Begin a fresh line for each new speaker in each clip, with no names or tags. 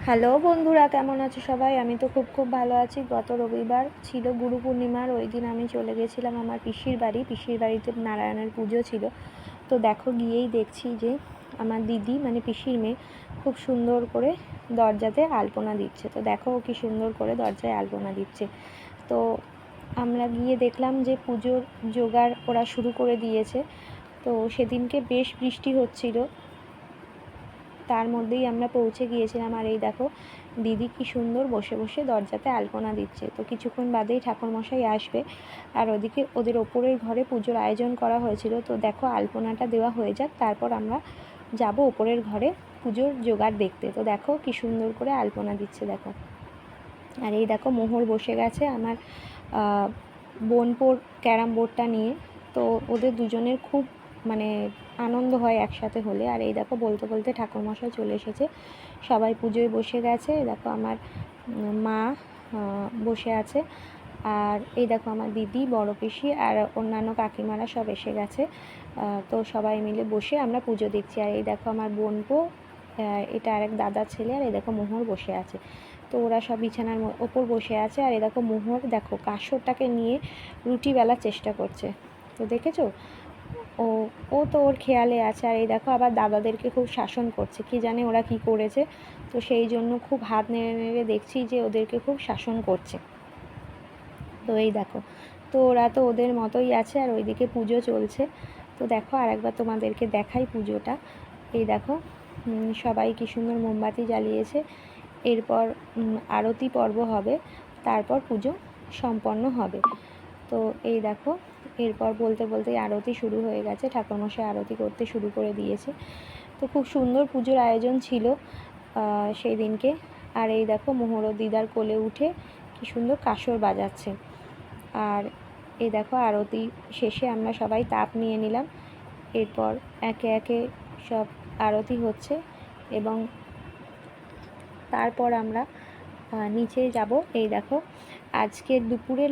Hello বন্ধুরা, কেমন আছো সবাই? আমি তো খুব ভালো আছি। গত রবিবার ছিল গুরু পূর্ণিমার, ওই দিন আমি চলে গেছিলাম আমার পিসির বাড়িতে নারায়ণের পুজো ছিল। তো দেখো, গিয়েই দেখছি যে আমার দিদি মানে পিসির মেয়ে খুব সুন্দর করে দরজাতে আলপনা দিচ্ছে। তো দেখো ও কি সুন্দর করে দরজায় আলপনা দিচ্ছে। তো আমরা গিয়ে দেখলাম যে পুজোর জোগাড় ওরা শুরু করে দিয়েছে। তো সেদিনকে বেশ বৃষ্টি হচ্ছিল, তার মধ্যেই আমরা পৌঁছে গিয়েছিলাম। আর এই দেখো দিদি কি সুন্দর বসে বসে দরজাতে আলপনা দিচ্ছে। তো কিছুক্ষণ বাদেই ঠাকুরমশাই আসবে, আর ওদিকে ওদের ওপরের ঘরে পুজোর আয়োজন করা হয়েছিল। তো দেখো আলপনাটা দেওয়া হয়ে যাক, তারপর আমরা যাব ওপরের ঘরে পুজোর জোগাড় দেখতে। তো দেখো কি সুন্দর করে আলপনা দিচ্ছে দেখো। আর এই দেখো মোহর বসে গেছে আমার বোনপোর ক্যারাম বোর্ডটা নিয়ে। তো ওদের দুজনের খুব মানে আনন্দ হয় একসাথে হলে। আর এই দেখো বলতে বলতে ঠাকুরমশাই চলে এসেছে, সবাই পুজোয় বসে গেছে। দেখো আমার মা বসে আছে, আর এই দেখো আমার দিদি, বড় পিসি আর অন্যান্য কাকিমারা সব এসে গেছে। তো সবাই মিলে বসে আমরা পুজো দেখছি। আর এই দেখো আমার বোনপো, এটা আরেক দাদার ছেলে, আর এই দেখো মোহর বসে আছে। তো ওরা সব বিছানার ওপর বসে আছে। আর এই দেখো মোহর দেখো কাসরটাকে নিয়ে রুটি বেলার চেষ্টা করছে। তো দেখেছো, ও ও তো ওর খেয়ালে আছে। আর এই দেখো আবার দাদাদেরকে খুব শাসন করছে, কি জানে ওরা কি করেছে। তো সেই জন্য খুব হাত নেড়ে নেড়ে দেখছি যে ওদেরকে খুব শাসন করছে। তো এই দেখো, তো ওরা তো ওদের মতোই আছে, আর ওইদিকে পুজো চলছে। তো দেখো আরেকবার তোমাদেরকে দেখাই পুজোটা। এই দেখো সবাই কি সুন্দর মোমবাতি জ্বালিয়েছে। এরপর আরতি পর্ব হবে, তারপর পুজো সম্পন্ন হবে। তো এই দেখো এরপর বলতে বলতেই আরতি শুরু হয়ে গেছে, ঠাকুরমশাই আরতি করতে শুরু করে দিয়েছে। তো খুব সুন্দর পুজোর আয়োজন ছিল সেই দিনকে। আর এই দেখো মোহর দিদার কোলে উঠে কি সুন্দর কাসর বাজাচ্ছে। আর এই দেখো আরতি শেষে আমরা সবাই তাপ নিয়ে নিলাম। এরপর একে একে সব আরতি হচ্ছে, এবং তারপর আমরা নিচে যাব। এই দেখো আজকের দুপুরে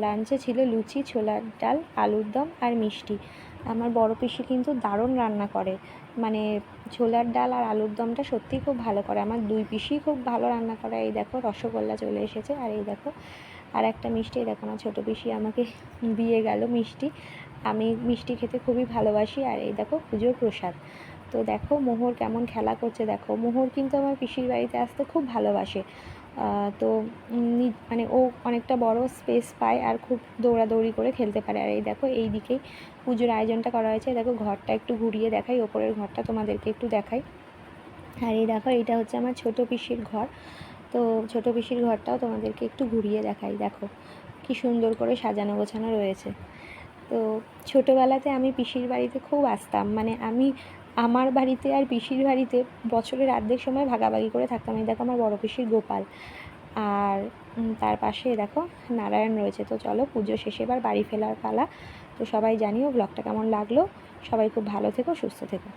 লাঞ্চে ছিল লুচি, ছোলার ডাল, আলুর দম আর মিষ্টি। আমার বড় পিসি কিন্তু দারুণ রান্না করে, মানে ছোলার ডাল আর আলুর দমটা সত্যিই খুব ভালো করে। আমার দুই পিসি খুব ভালো রান্না করে। এই দেখো রসগোল্লা চলে এসেছে। আর এই দেখো আর একটা মিষ্টি, এই দেখো আমার ছোটো পিসি আমাকে দিয়ে গেল মিষ্টি। আমি মিষ্টি খেতে খুবই ভালোবাসি। আর এই দেখো পুজোর প্রসাদ। তো দেখো মোহর কেমন খেলা করছে। দেখো মোহর কিন্তু আমার পিসির বাড়িতে আসতে খুব ভালোবাসে। তো মানে ও অনেকটা বড় স্পেস পায় আর খুব দৌড়াদৌড়ি করে খেলতে পারে। আর এই দেখো এই দিকেই পুজোর আয়োজনটা করা হয়েছে। দেখো ঘরটা একটু ঘুরিয়ে দেখাই, ওপরের ঘরটা তোমাদেরকে একটু দেখাই। আর এই দেখো এইটা হচ্ছে আমার ছোটো পিসির ঘর। তো ছোটো পিসির ঘরটাও তোমাদেরকে একটু ঘুরিয়ে দেখাই। দেখো কি সুন্দর করে সাজানো গোছানো রয়েছে। তো ছোটোবেলাতে আমি পিসির বাড়িতে খুব আসতাম, মানে আমি আমার বাড়িতে আর পিসির বাড়িতে বছরের অর্ধেক সময় ভাগাভাগি করে থাকতাম। এই দেখো আমার বড় পিসির গোপাল, আর তার পাশে দেখো নারায়ণ রয়েছে। তো চলো পুজো শেষে এবার বাড়ি ফেরার পালা। তো সবাই জানিও ব্লগটা কেমন লাগলো। সবাই খুব ভালো থেকো, সুস্থ থেকো।